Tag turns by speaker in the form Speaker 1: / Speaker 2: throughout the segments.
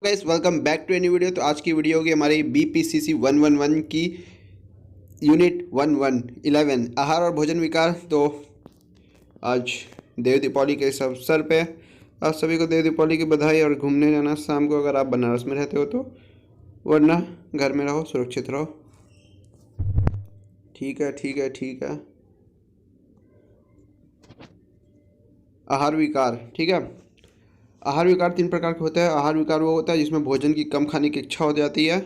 Speaker 1: Guys welcome back to any video. तो आज की वीडियो होगी हमारी BPCC 111 की यूनिट 11 आहार और भोजन विकार। तो आज देव दीपावली के इस अवसर पे आप सभी को देव दीपावली की बधाई और घूमने जाना शाम को, अगर आप बनारस में रहते हो तो, वरना घर में रहो, सुरक्षित रहो। ठीक है, ठीक है, ठीक है। आहार विकार, ठीक है। आहार विकार 3 प्रकार के होते हैं। आहार विकार वो होता है जिसमें भोजन की कम खाने की इच्छा हो जाती है,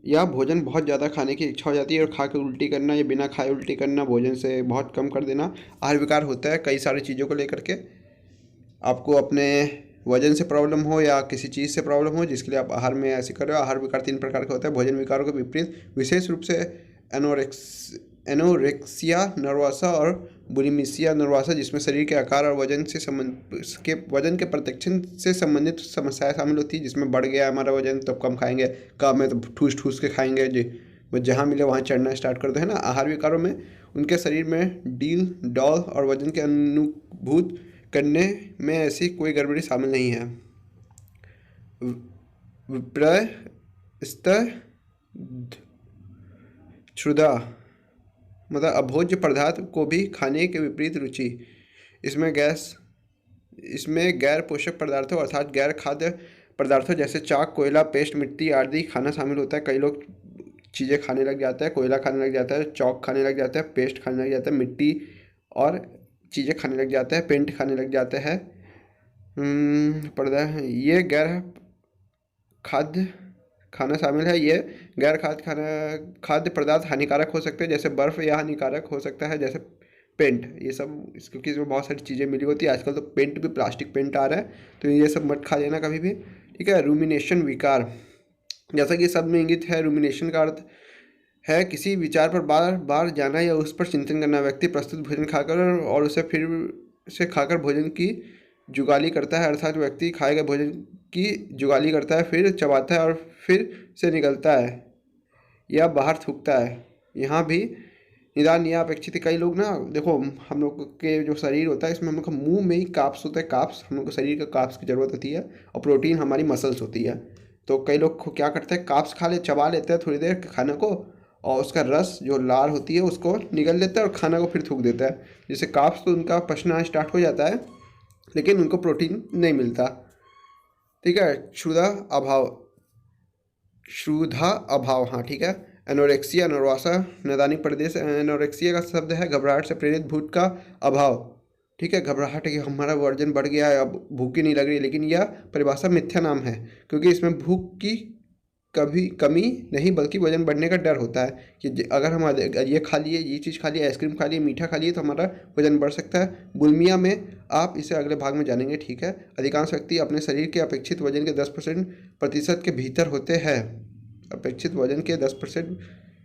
Speaker 1: या भोजन बहुत ज़्यादा खाने की इच्छा हो जाती है और खा के उल्टी करना, या बिना खाए उल्टी करना, भोजन से बहुत कम कर देना। आहार विकार होता है कई सारी चीज़ों को लेकर के। आपको अपने वजन से प्रॉब्लम हो या किसी चीज़ से प्रॉब्लम हो जिसके लिए आप आहार में ऐसे कर रहे हो। आहार विकार 3 प्रकार का होता है। भोजन विकारों के विपरीत विशेष रूप से एनोरेक्सिया नर्वसा और बुलिमिया नर्वसा, जिसमें शरीर के आकार और वजन के प्रत्यक्षण से संबंधित समस्याएं शामिल होती है। जिसमें बढ़ गया हमारा वजन तो कम खाएंगे, कम है तो ठूस ठूस के खाएंगे जी, वो जहाँ मिले वहाँ चढ़ना स्टार्ट कर दो, है ना। आहार विकारों में उनके शरीर में डील डॉल और वजन के अनुभूत करने में ऐसी कोई गड़बड़ी शामिल नहीं है। विप्रय स्तर क्षुधा, मतलब अभोज्य पदार्थ को भी खाने के विपरीत रुचि। इसमें गैर पोषक पदार्थों अर्थात गैर खाद्य पदार्थों जैसे चाक, कोयला, पेस्ट, मिट्टी आदि खाना शामिल होता है। कई लोग चीज़ें खाने लग जाता है, कोयला खाने लग जाता है, चौक खाने लग जाता है, पेस्ट खाने लग जाता है, मिट्टी और चीज़ें खाने लग जाता है, पेंट खाने लग जाते हैं। पर्दा ये गैर खाद्य खाना शामिल है। ये गैर खाद्य पदार्थ हानिकारक हो सकते हैं, जैसे बर्फ़, या हानिकारक हो सकता है जैसे पेंट। ये सब क्योंकि इसमें बहुत सारी चीज़ें मिली होती है। आजकल तो पेंट भी प्लास्टिक पेंट आ रहा है, तो ये सब मत खा लेना कभी भी, ठीक है। रूमिनेशन विकार, जैसा कि शब्द में इंगित है, रूमिनेशन का अर्थ है किसी विचार पर बार बार जाना या उस पर चिंतन करना। व्यक्ति प्रस्तुत भोजन खाकर और उसे फिर से खाकर भोजन की जुगाली करता है, अर्थात व्यक्ति खाए गए भोजन की जुगाली करता है, फिर चबाता है और फिर से निगलता है या बाहर थूकता है। यहाँ भी निदान यह अपेक्षित है। कई लोग ना, देखो, हम लोग के जो शरीर होता है इसमें हम लोग का मुंह में ही काप्स होता है। काप्स, हम लोग को शरीर का काप्स की ज़रूरत होती है और प्रोटीन हमारी मसल्स होती है। तो कई लोग क्या करते हैं, काप्स चबा लेते हैं थोड़ी देर खाने को, और उसका रस जो लार होती है उसको निगल लेता है और खाना को फिर थूक देता है। जिससे काप्स तो उनका पचना स्टार्ट हो जाता है, लेकिन उनको प्रोटीन नहीं मिलता, ठीक है। क्षुधा अभाव, हाँ ठीक है। एनोरेक्सिया नर्वसा, नैदानिक प्रदेश। एनोरेक्सिया का शब्द है घबराहट से प्रेरित भूख का अभाव, ठीक है। घबराहट है कि हमारा वजन बढ़ गया है, अब भूख ही नहीं लग रही, लेकिन यह परिभाषा मिथ्या नाम है, क्योंकि इसमें भूख की कभी कमी नहीं बल्कि वजन बढ़ने का डर होता है कि अगर हम ये खा लिए, ये चीज़ खा लिए, आइसक्रीम खा लिए, मीठा खा लिए, तो हमारा वजन बढ़ सकता है। बुलिमिया में आप इसे अगले भाग में जानेंगे, ठीक है। अधिकांश व्यक्ति अपने शरीर के अपेक्षित वजन के 10% के भीतर होते हैं, अपेक्षित वजन के 10%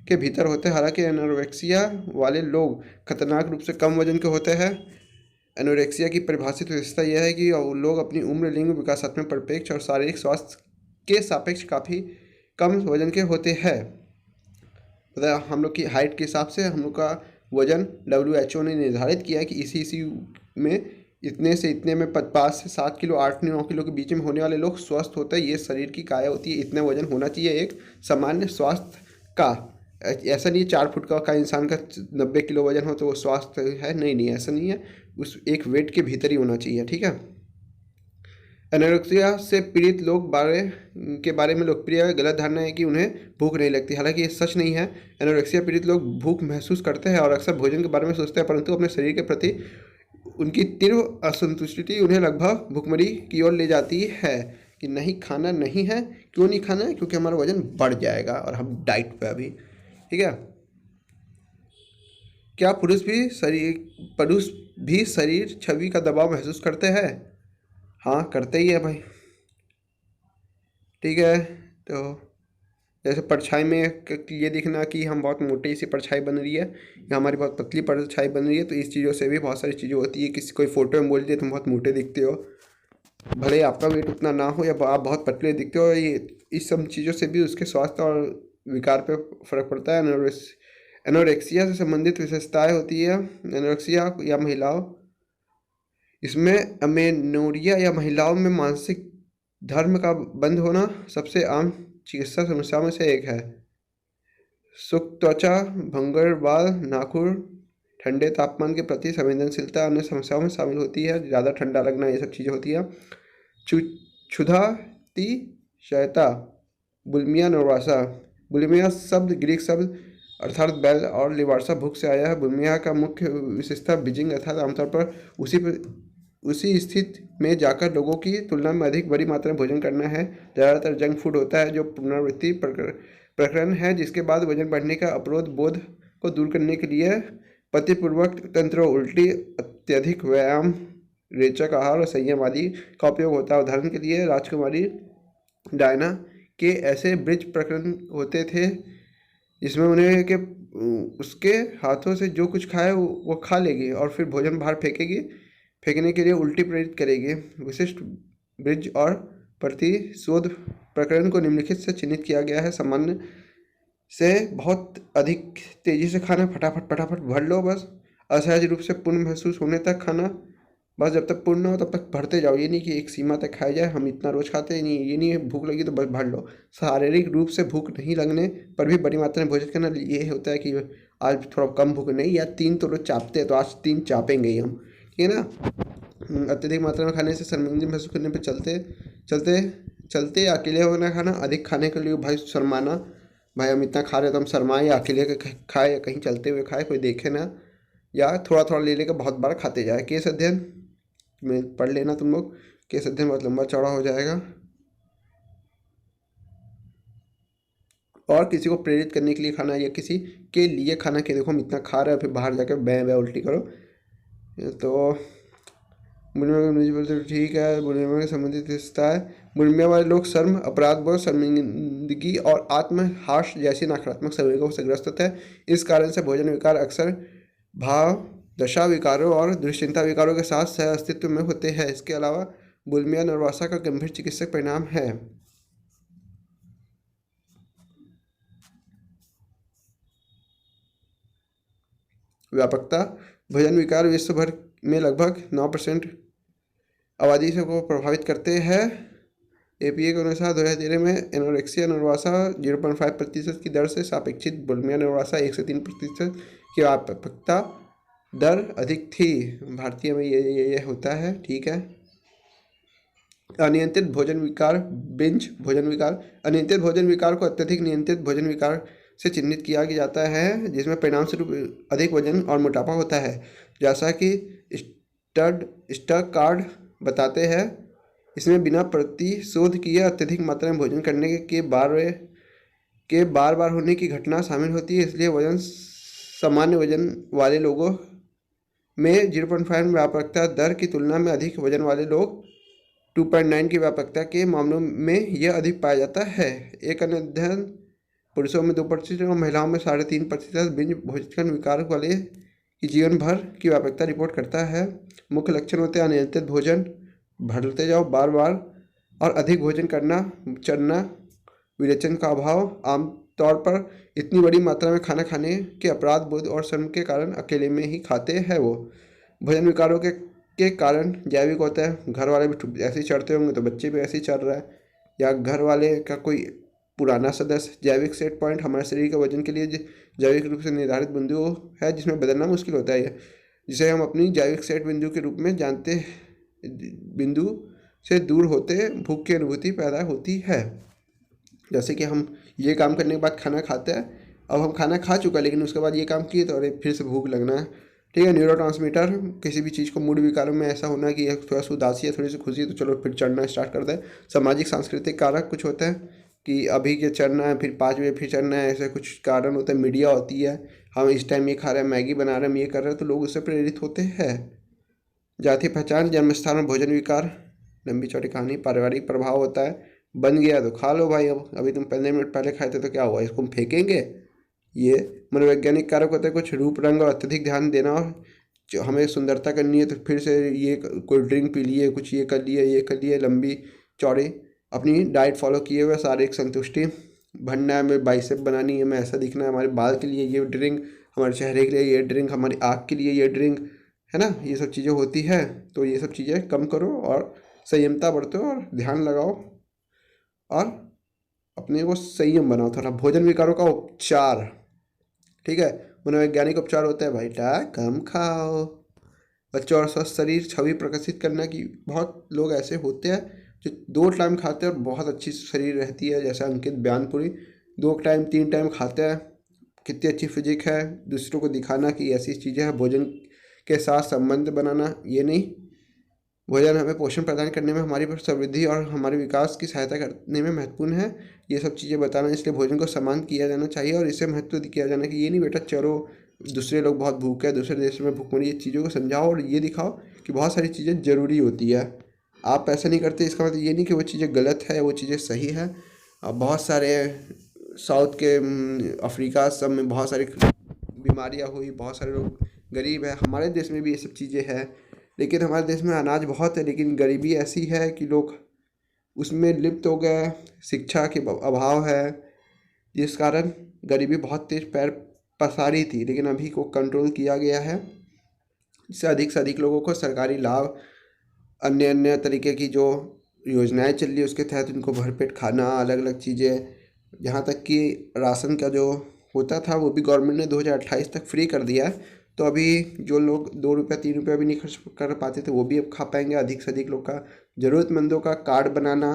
Speaker 1: के भीतर होते हैं। हालांकि एनोरेक्सिया वाले लोग खतरनाक रूप से कम वजन के होते हैं। एनोरेक्सिया की परिभाषित विशेषता यह है कि लोग अपनी उम्र, लिंग, विकासात्मक परिप्रेक्ष्य और शारीरिक स्वास्थ्य के सापेक्ष काफ़ी कम वजन के होते हैं। मतलब हम लोग की हाइट के हिसाब से हम लोग का वजन WHO ने निर्धारित किया है कि इसी में इतने से इतने में 5 से 7 किलो, 8 से 9 किलो के बीच में होने वाले लोग स्वस्थ होते हैं। ये शरीर की काया होती है, इतना वजन होना चाहिए एक सामान्य स्वास्थ्य का। ऐसा नहीं 4 फुट का इंसान का 90 किलो वजन हो तो वो स्वास्थ्य है, नहीं नहीं, ऐसा नहीं है। उस एक वेट के भीतर ही होना चाहिए, ठीक है। एनोरेक्सिया से पीड़ित लोग के बारे में लोकप्रिय गलत धारणा है कि उन्हें भूख नहीं लगती, हालांकि ये सच नहीं है। एनोरेक्सिया पीड़ित लोग भूख महसूस करते हैं और अक्सर भोजन के बारे में सोचते हैं, परंतु अपने शरीर के प्रति उनकी तीव्र असंतुष्टि उन्हें लगभग भूखमरी की ओर ले जाती है कि नहीं खाना नहीं है। क्यों नहीं खाना है? क्योंकि हमारा वजन बढ़ जाएगा और हम डाइट पे अभी, ठीक है। क्या पुरुष भी शरीर छवि का दबाव महसूस करते हैं? हाँ, करते ही है भाई, ठीक है। तो जैसे परछाई में ये दिखना कि हम बहुत मोटी सी परछाई बन रही है या हमारी बहुत पतली परछाई बन रही है, तो इस चीज़ों से भी बहुत सारी चीज़ें होती है। किसी कोई फोटो में बोल दिए तुम बहुत मोटे दिखते हो, भले ही आपका वेट उतना ना हो या आप बहुत पतले दिखते हो, ये इस सब चीज़ों से भी उसके स्वास्थ्य और विकार पे फर्क पड़ता है। एनोरेक्सिया से संबंधित विशेषताएं होती है। एनोरेक्सिया या महिलाओं, इसमें अमेनोरिया या महिलाओं में मानसिक धर्म का बंद होना सबसे आम चिकित्सा समस्याओं में से एक है। शुष्क त्वचा, भंगुर बाल, नाखून, ठंडे तापमान के प्रति संवेदनशीलता अन्य समस्याओं में शामिल होती है। ज़्यादा ठंडा लगना, ये सब चीज़ें होती हैं। क्षु क्षुधातिशयता, बुलिमिया नर्वसा। बुलिमिया शब्द ग्रीक शब्द अर्थात बैल और लिवार्सा भूख से आया है। बुलिमिया का मुख्य विशेषता बिजिंग अर्थात आमतौर पर उसी स्थिति में जाकर लोगों की तुलना में अधिक बड़ी मात्रा में भोजन करना है। ज़्यादातर जंक फूड होता है जो पुनरावृत्ति प्रकरण है, जिसके बाद वजन बढ़ने का अवरोध बोध को दूर करने के लिए पतिपूर्वक तंत्र, उल्टी, अत्यधिक व्यायाम, रेचक आहार और संयम आदि का उपयोग होता है। उदाहरण के लिए राजकुमारी डायना के ऐसे ब्रिज प्रकरण होते थे जिसमें उन्हें कि उसके हाथों से जो कुछ खाए वो खा लेगी और फिर भोजन बाहर फेंकने के लिए उल्टी प्रेरित करेगी। विशिष्ट ब्रिज और प्रतिशोध प्रकरण को निम्नलिखित से चिन्हित किया गया है। सामान्य से बहुत अधिक तेजी से खाना, फटाफट भर लो बस। असहज रूप से पूर्ण महसूस होने तक खाना, बस जब तक पूर्ण हो तब तक भरते जाओ। ये नहीं कि एक सीमा तक खाया जाए, हम इतना रोज खाते नहीं, ये नहीं है भूख लगी तो बस भर लो। शारीरिक रूप से भूख नहीं लगने पर भी बड़ी मात्रा में भोजन करना, ये होता है कि आज थोड़ा कम भूख नहीं, या 3 तो रोज चापते हैं तो आज 3 चापेंगे ही हम, ठीक है ना। अत्यधिक मात्रा में खाने से शर्मिंदगी महसूस करने पर चलते अकेले होना खाना, अधिक खाने के लिए भाई शर्माना, भाई हम इतना खा रहे तो हम शर्माएं, या अकेले खाए या कहीं चलते हुए खाए कोई देखे ना, या थोड़ा थोड़ा ले लेकर बहुत बार खाते जाए। केस अध्ययन में पढ़ लेना तुम लोग, केस अध्ययन बहुत लंबा चौड़ा हो जाएगा। और किसी को प्रेरित करने के लिए खाना या किसी के लिए खाना कि देखो हम इतना खा रहे हैं फिर बाहर जाकर बै उल्टी करो, तो बुलिमिया ठीक है। बुलिमिया के संबंधित हिस्सा है। बुलिमिया वाले लोग शर्म, अपराध बोध, शर्मिंदगी और आत्महास जैसी नकारात्मक संवेगों से ग्रस्त होते हैं। इस कारण से भोजन विकार अक्सर भाव दशा विकारों और दुश्चिंता विकारों के साथ सह अस्तित्व में होते हैं। इसके अलावा बुलिमिया नर्वसा का गंभीर चिकित्सक परिणाम है। व्यापकता, भोजन विकार विश्व भर में लगभग 9% आबादी से को प्रभावित करते हैं। एपीए के अनुसार 2013 में एनोरेक्सिया नर्वसा 0.5% की दर से सापेक्षित बुलिमिया नर्वसा 1 से 3% की व्यापकता दर अधिक थी। भारतीय में ये होता है, ठीक है। अनियंत्रित भोजन विकार, बिंज भोजन विकार। अनियंत्रित भोजन विकार को अत्यधिक नियंत्रित भोजन विकार से चिन्हित किया जाता है, जिसमें परिणाम स्वरूप अधिक वजन और मोटापा होता है, जैसा कि स्टडकार्ड बताते हैं। इसमें बिना प्रतिशोध किए अत्यधिक मात्रा में भोजन करने के बार बार होने की घटना शामिल होती है। इसलिए वजन सामान्य वजन वाले लोगों में 0.5 व्यापकता दर की तुलना में अधिक वजन वाले लोग 2.9 की व्यापकता के मामलों में यह अधिक पाया जाता है। एक अन्य अध्ययन पुरुषों में 2% और महिलाओं में 3.5% बिंज भोजन विकार वाले की जीवन भर की व्यापकता रिपोर्ट करता है। मुख्य लक्षण होते हैं अनियंत्रित भोजन, भरते जाओ बार बार और अधिक भोजन करना, चढ़ना, विरेचन का अभाव, आमतौर पर इतनी बड़ी मात्रा में खाना खाने के अपराध बोध और शर्म के कारण अकेले में ही खाते हैं वो। भोजन विकारों के कारण जैविक होता है। घर वाले भी ऐसे ही चढ़ते होंगे तो बच्चे भी ऐसे ही चढ़ रहा है, या घर वाले का कोई पुराना सदस्य। जैविक सेट पॉइंट हमारे शरीर के वजन के लिए जैविक रूप से निर्धारित बिंदु है जिसमें बदलना मुश्किल होता है, जिसे हम अपनी जैविक सेट बिंदु के रूप में जानते हैं। बिंदु से दूर होते भूख की अनुभूति पैदा होती है। जैसे कि हम ये काम करने के बाद खाना खाते हैं, अब हम खाना खा चुका लेकिन उसके बाद ये काम किए तो अरे फिर से भूख लगना है, ठीक है। न्यूरोट्रांसमीटर, किसी भी चीज़ को मूड विकारों में ऐसा होना कि थोड़ा सा उदासी है, थोड़ी सी खुशी है तो चलो फिर चढ़ना स्टार्ट कर दें। सामाजिक सांस्कृतिक कारक कुछ होते हैं कि अभी के चढ़ना है, फिर 5 बजे फिर चढ़ना है, ऐसे कुछ कारण होते हैं। मीडिया होती है, हम इस टाइम ये खा रहे हैं, मैगी बना रहे हैं, हम ये कर रहे हैं, तो लोग उससे प्रेरित होते हैं। जाति पहचान, जन्मस्थान में भोजन विकार, लंबी चौड़ी कहानी। पारिवारिक प्रभाव होता है, बन गया तो खा लो भाई, अब अभी तुम 15 मिनट पहले खाए थे तो क्या हुआ, इसको हम फेंकेंगे। ये मनोवैज्ञानिक कारक होते हैं, कुछ रूप रंग और अत्यधिक ध्यान देना, और जो हमें सुंदरता करनी है तो फिर से ये कोल्ड ड्रिंक पी लिए, कुछ ये कर लिए, लंबी चौड़ी अपनी डाइट फॉलो किए हुए, शारीरिक संतुष्टि, भरना है, हमें बाइसेप बनानी है, हमें ऐसा दिखना है, हमारे बाल के लिए ये ड्रिंक, हमारे चेहरे के लिए ये ड्रिंक, हमारी आँख के लिए ये ड्रिंक, है ना, ये सब चीज़ें होती है। तो ये सब चीज़ें कम करो और संयमता बरतो और ध्यान लगाओ और अपने को संयम बनाओ थोड़ा। भोजन विकारों का उपचार, ठीक है, मनोवैज्ञानिक उपचार होता है बेटा कम खाओ। बच्चों और स्वस्थ शरीर छवि प्रकाशित करना की बहुत लोग ऐसे होते हैं जो 2 टाइम खाते हैं और बहुत अच्छी शरीर रहती है, जैसे अंकित बयानपुरी 2 टाइम 3 टाइम खाते हैं, कितनी अच्छी फिजिक है। दूसरों को दिखाना कि ऐसी चीज़ें हैं, भोजन के साथ संबंध बनाना, ये नहीं। भोजन हमें पोषण प्रदान करने में, हमारी समृद्धि और हमारे विकास की सहायता करने में महत्वपूर्ण है, ये सब चीज़ें बताना। इसलिए भोजन को सम्मान किया जाना चाहिए और इसे महत्व किया जाना कि ये नहीं बेटा चलो दूसरे लोग बहुत भूखे हैं, दूसरे देश में भूखमरी, ये चीज़ों को समझाओ और ये दिखाओ कि बहुत सारी चीज़ें ज़रूरी होती है। आप ऐसा नहीं करते इसका मतलब ये नहीं कि वो चीज़ें गलत है, वो चीज़ें सही है। बहुत सारे साउथ के अफ्रीका सब में बहुत सारी बीमारियाँ हुई, बहुत सारे लोग गरीब है। हमारे देश में भी ये सब चीज़ें हैं, लेकिन हमारे देश में अनाज बहुत है, लेकिन गरीबी ऐसी है कि लोग उसमें लिप्त हो गए। शिक्षा के अभाव है, जिस कारण गरीबी बहुत तेज पैर पसारी थी, लेकिन अभी को कंट्रोल किया गया है। इससे अधिक से अधिक लोगों को सरकारी लाभ, अन्य अन्य तरीके की जो योजनाएं चल रही है उसके तहत उनको भरपेट खाना, अलग अलग चीज़ें, यहाँ तक कि राशन का जो होता था वो भी गवर्नमेंट ने 2028 तक फ्री कर दिया है। तो अभी जो लोग 2 रुपया 3 रुपया भी नहीं खर्च कर पाते थे वो भी अब खा पाएंगे। अधिक से अधिक लोग का, ज़रूरतमंदों का कार्ड बनाना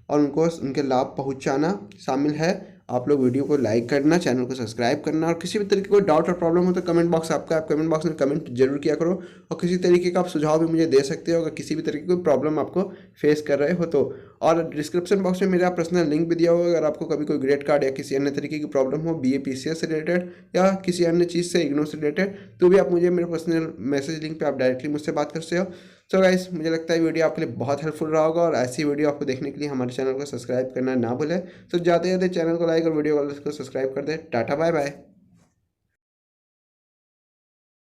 Speaker 1: और उनको उनके लाभ पहुंचाना शामिल है। आप लोग वीडियो को लाइक करना, चैनल को सब्सक्राइब करना, और किसी भी तरीके कोई डाउट और प्रॉब्लम हो तो कमेंट बॉक्स आपका, आप कमेंट बॉक्स में कमेंट जरूर किया करो। और किसी तरीके का आप सुझाव भी मुझे दे सकते हो अगर किसी भी तरीके की कोई प्रॉब्लम आपको फेस कर रहे हो तो। और डिस्क्रिप्शन बॉक्स में मेरा पर्सनल लिंक भी दिया हुआ है, अगर आपको कभी कोई ग्रेड कार्ड या किसी अन्य तरीके की प्रॉब्लम हो, BA PCS से रिलेटेड या किसी अन्य चीज़ से, इग्नोर से रिलेटेड, तो भी आप मुझे मेरे पर्सनल मैसेज लिंक पे आप डायरेक्टली मुझसे बात कर सकते हो। सो गाइस, मुझे लगता है वीडियो आपके लिए बहुत हेल्पफुल रहा होगा, और ऐसी वीडियो आपको देखने के लिए हमारे चैनल को सब्सक्राइब करना ना भूलें। तो जाते जाते चैनल को लाइक और वीडियो को सब्सक्राइब कर दें। Tata bye bye.